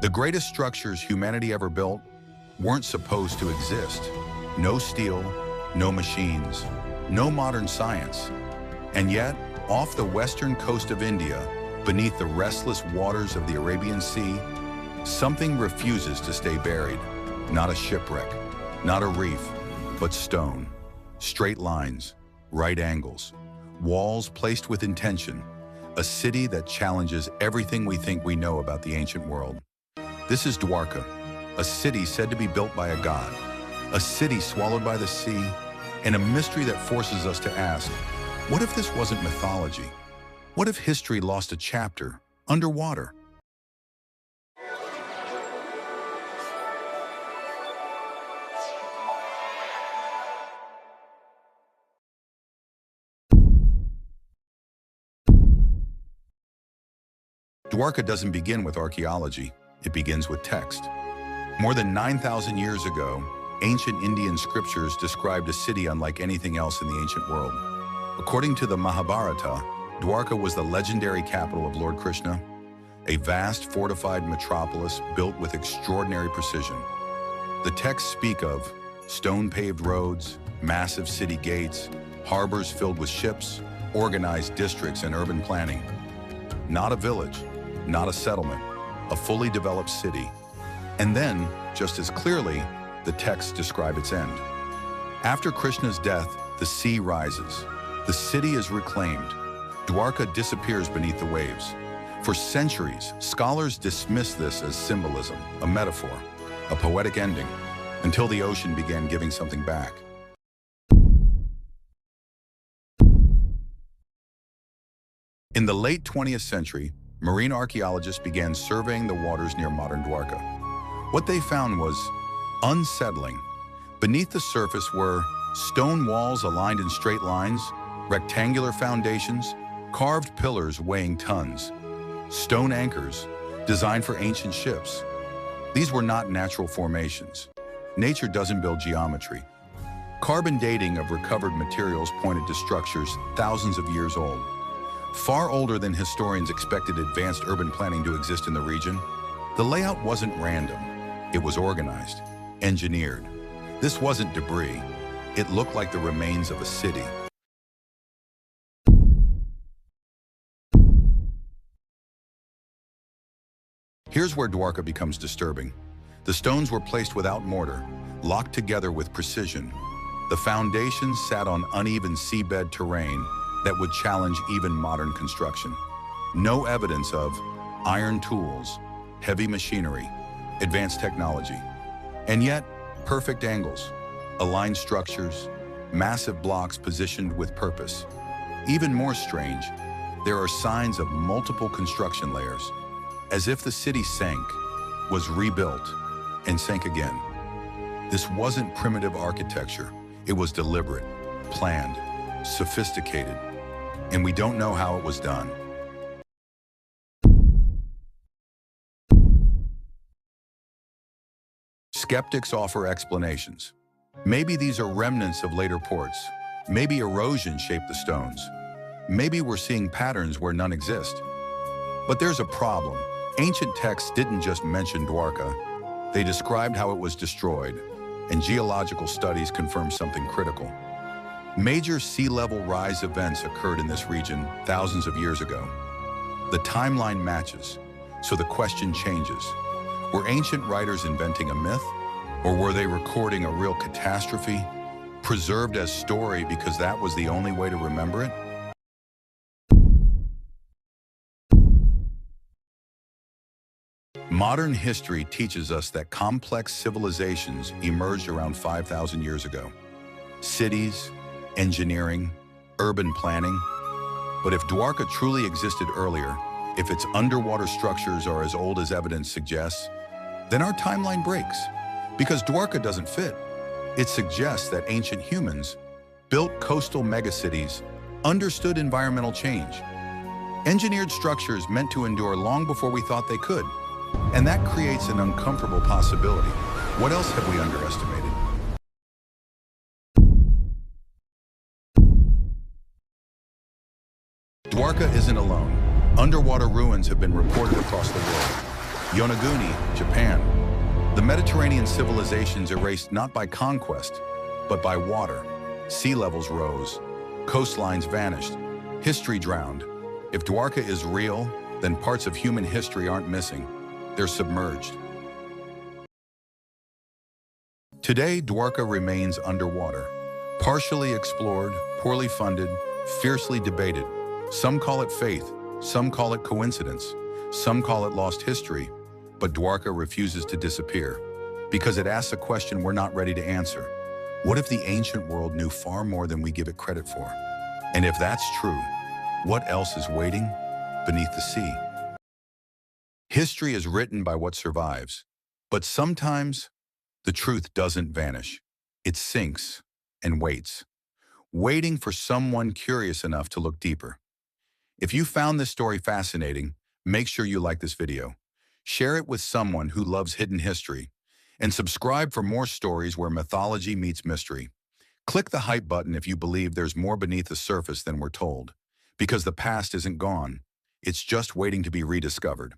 The greatest structures humanity ever built weren't supposed to exist. No steel, no machines, no modern science. And yet, off the western coast of India, beneath the restless waters of the Arabian Sea, something refuses to stay buried. Not a shipwreck, not a reef, but stone. Straight lines, right angles, walls placed with intention. A city that challenges everything we think we know about the ancient world. This is Dwarka, a city said to be built by a god, a city swallowed by the sea, and a mystery that forces us to ask, what if this wasn't mythology? What if history lost a chapter underwater? Dwarka doesn't begin with archaeology, it begins with text. More than 9,000 years ago, ancient Indian scriptures described a city unlike anything else in the ancient world. According to the Mahabharata, Dwarka was the legendary capital of Lord Krishna, a vast fortified metropolis built with extraordinary precision. The texts speak of stone-paved roads, massive city gates, harbors filled with ships, organized districts and urban planning. Not a village, not a settlement, a fully developed city. And then, just as clearly, the texts describe its end. After Krishna's death, the sea rises. The city is reclaimed. Dwarka disappears beneath the waves. For centuries, scholars dismissed this as symbolism, a metaphor, a poetic ending, until the ocean began giving something back. In the late 20th century, marine archaeologists began surveying the waters near modern Dwarka. What they found was unsettling. Beneath the surface were stone walls aligned in straight lines, rectangular foundations, carved pillars weighing tons, stone anchors designed for ancient ships. These were not natural formations. Nature doesn't build geometry. Carbon dating of recovered materials pointed to structures thousands of years old. Far older than historians expected advanced urban planning to exist in the region. The layout wasn't random. It was organized, engineered. This wasn't debris. It looked like the remains of a city. Here's where Dwarka becomes disturbing. The stones were placed without mortar, locked together with precision. The foundations sat on uneven seabed terrain that would challenge even modern construction. No evidence of iron tools, heavy machinery, advanced technology. And yet, perfect angles, aligned structures, massive blocks positioned with purpose. Even more strange, there are signs of multiple construction layers, as if the city sank, was rebuilt, and sank again. This wasn't primitive architecture. It was deliberate, planned, sophisticated, and we don't know how it was done. Skeptics offer explanations. Maybe these are remnants of later ports. Maybe erosion shaped the stones. Maybe we're seeing patterns where none exist. But there's a problem. Ancient texts didn't just mention Dwarka. They described how it was destroyed, and geological studies confirm something critical. Major sea level rise events occurred in this region thousands of years ago. The timeline matches, so the question changes. Were ancient writers inventing a myth? Or were they recording a real catastrophe, preserved as story because that was the only way to remember it? Modern history teaches us that complex civilizations emerged around 5,000 years ago. Cities, engineering, urban planning. But if Dwarka truly existed earlier, if its underwater structures are as old as evidence suggests, then our timeline breaks. Because Dwarka doesn't fit. It suggests that ancient humans built coastal megacities, understood environmental change, engineered structures meant to endure long before we thought they could. And that creates an uncomfortable possibility. What else have we underestimated? Dwarka isn't alone. Underwater ruins have been reported across the world. Yonaguni, Japan. The Mediterranean civilizations erased not by conquest, but by water. Sea levels rose, coastlines vanished, history drowned. If Dwarka is real, then parts of human history aren't missing. They're submerged. Today, Dwarka remains underwater, partially explored, poorly funded, fiercely debated. Some call it faith, some call it coincidence, some call it lost history, but Dwarka refuses to disappear because it asks a question we're not ready to answer. What if the ancient world knew far more than we give it credit for? And if that's true, what else is waiting beneath the sea? History is written by what survives, but sometimes the truth doesn't vanish. It sinks and waits, waiting for someone curious enough to look deeper. If you found this story fascinating, make sure you like this video, share it with someone who loves hidden history, and subscribe for more stories where mythology meets mystery. Click the hype button if you believe there's more beneath the surface than we're told, because the past isn't gone. It's just waiting to be rediscovered.